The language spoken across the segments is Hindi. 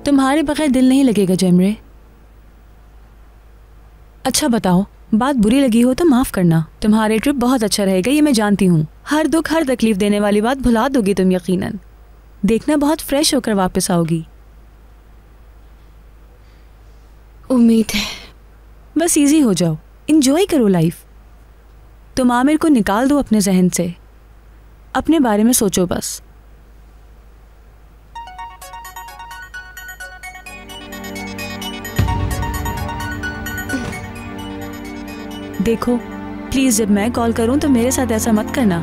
तुम्हारे बगैर दिल नहीं लगेगा जमरे। अच्छा बताओ, बात बुरी लगी हो तो माफ करना। तुम्हारे ट्रिप बहुत अच्छा रहेगा ये मैं जानती हूँ। हर दुख हर तकलीफ देने वाली बात भुला दोगी तुम यकीनन। देखना बहुत फ्रेश होकर वापस आओगी। उम्मीद है। बस इजी हो जाओ, एंजॉय करो लाइफ। तुम आमिर को निकाल दो अपने जहन से, अपने बारे में सोचो बस। देखो प्लीज, जब मैं कॉल करूं तो मेरे साथ ऐसा मत करना।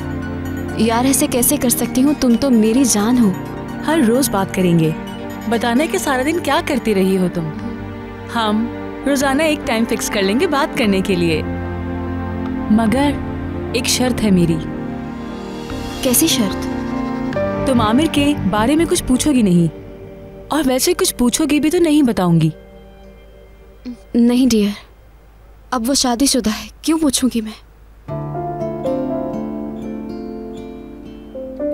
यार ऐसे कैसे कर सकती हूँ, तुम तो मेरी जान हो। हर रोज बात करेंगे, बताना कि सारा दिन क्या करती रही हो तुम। हम रोजाना एक टाइम फिक्स कर लेंगे बात करने के लिए, मगर एक शर्त है मेरी। कैसी शर्त? तुम आमिर के बारे में कुछ पूछोगी नहीं, और वैसे कुछ पूछोगी भी तो नहीं बताऊंगी। नहीं डियर, अब वो शादीशुदा है, क्यों पूछूंगी मैं।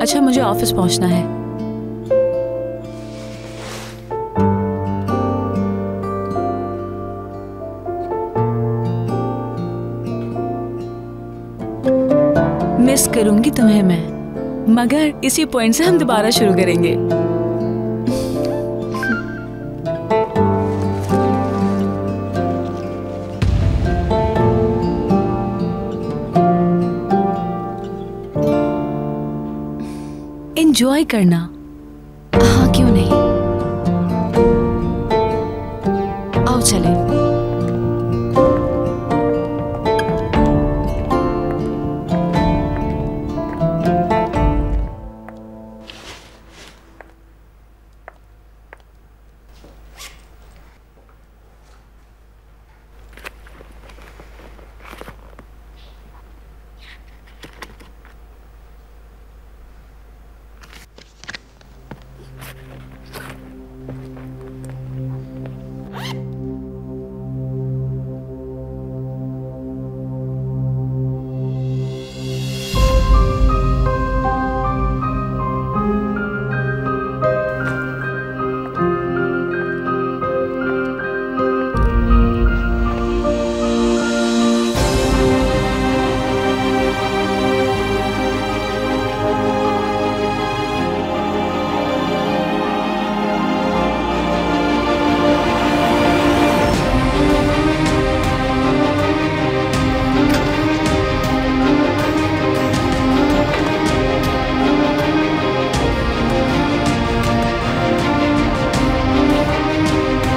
अच्छा मुझे ऑफिस पहुंचना है। मिस करूंगी तुम्हें मैं, मगर इसी पॉइंट से हम दोबारा शुरू करेंगे। एंजॉय करना। हाँ क्यों नहीं, आओ चले।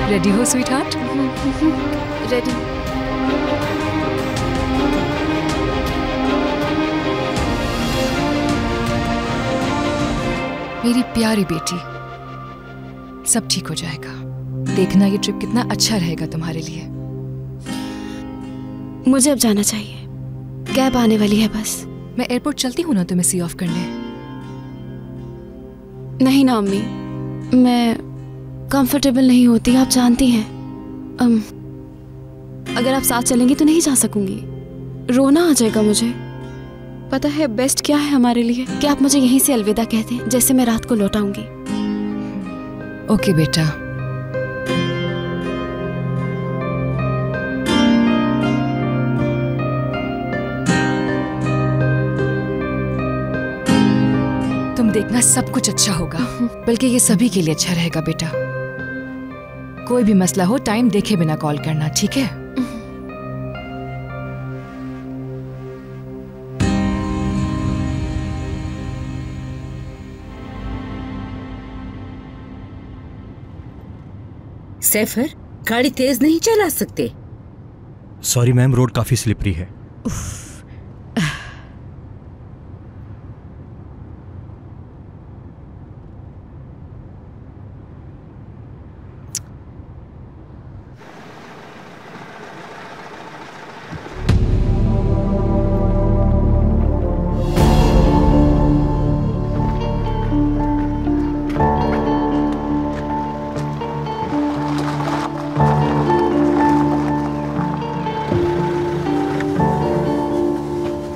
रेडी हो स्वीट हार्ट? रेडी। मेरी प्यारी बेटी, सब ठीक हो जाएगा। देखना ये ट्रिप कितना अच्छा रहेगा तुम्हारे लिए। मुझे अब जाना चाहिए, कैब आने वाली है बस। मैं एयरपोर्ट चलती हूँ ना तुम्हें सी ऑफ करने। नहीं ना अम्मी, मैं कंफर्टेबल नहीं होती, आप जानती हैं। अगर आप साथ चलेंगी तो नहीं जा सकूंगी, रोना आ जाएगा मुझे। पता है बेस्ट क्या है हमारे लिए, कि आप मुझे यहीं से अलविदा कह दें, जैसे मैं रात को लौट आऊंगी। ओके बेटा। तुम देखना सब कुछ अच्छा होगा, बल्कि ये सभी के लिए अच्छा रहेगा बेटा। कोई भी मसला हो टाइम देखे बिना कॉल करना, ठीक है? सैफर, गाड़ी तेज नहीं चला सकते? सॉरी मैम, रोड काफी स्लिपरी है।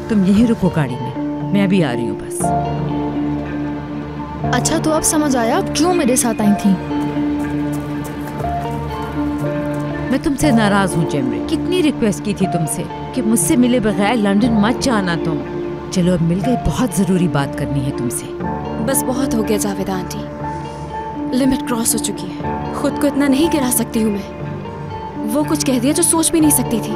तुम यहीं रुको गाड़ी में, मैं अभी आ रही हूँ बस। अच्छा तो अब समझ आया आप क्यों मेरे साथ आई थी। मैं तुमसे नाराज हूँ जेमरे। कितनी रिक्वेस्ट की थी तुमसे कि मुझसे मिले बगैर लंदन मत जाना तुम। चलो अब मिल गए, बहुत जरूरी बात करनी है तुमसे। बस बहुत हो गया जावेदा आंटी, लिमिट क्रॉस हो चुकी है। खुद को इतना नहीं गिरा सकती हूँ मैं। वो कुछ कह दिया जो सोच भी नहीं सकती थी।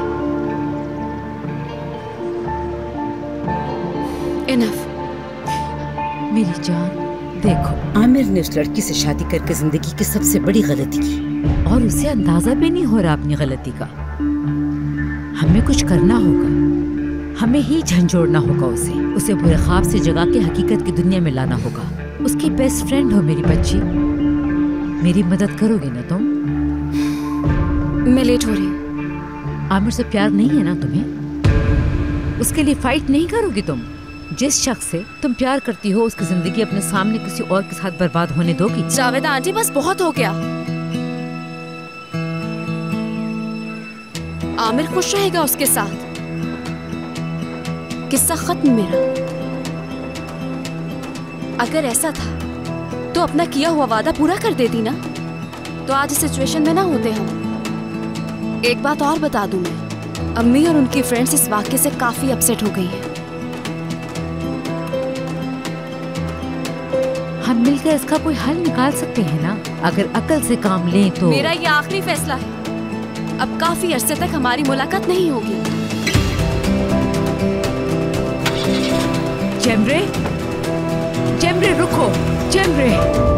इनफ। मेरी जान देखो, आमिर ने उस लड़की से शादी करके जिंदगी की सबसे बड़ी गलती की और उसे अंदाजा भी नहीं हो रहा अपनी गलती का। हमें कुछ करना होगा, हमें ही झंझोड़ना होगा उसे बुरे ख्वाब से जगा के हकीकत की दुनिया में लाना होगा। उसकी बेस्ट फ्रेंड हो मेरी बच्ची, मेरी मदद करोगे ना तुम? मैं लेट हो रही हूँ। आमिर से प्यार नहीं है ना तुम्हें? उसके लिए फाइट नहीं करोगी तुम? जिस शख्स से तुम प्यार करती हो उसकी जिंदगी अपने सामने किसी और के साथ बर्बाद होने दोगी? जावेदा आंटी बस बहुत हो गया। आमिर खुश रहेगा उसके साथ। किस्सा खत्म मेरा। अगर ऐसा था तो अपना किया हुआ वादा पूरा कर देती ना, तो आज इस सिचुएशन में ना होते हम। एक बात और बता दूं मैं, अम्मी और उनकी फ्रेंड्स इस वाक्य से काफी अपसेट हो गई हैं। हम मिलकर इसका कोई हल निकाल सकते हैं ना, अगर अकल से काम लें तो। मेरा ये आखिरी फैसला है। अब काफी अरसे तक हमारी मुलाकात नहीं होगी। जेमरे, जेमरे रुको, जेमरे।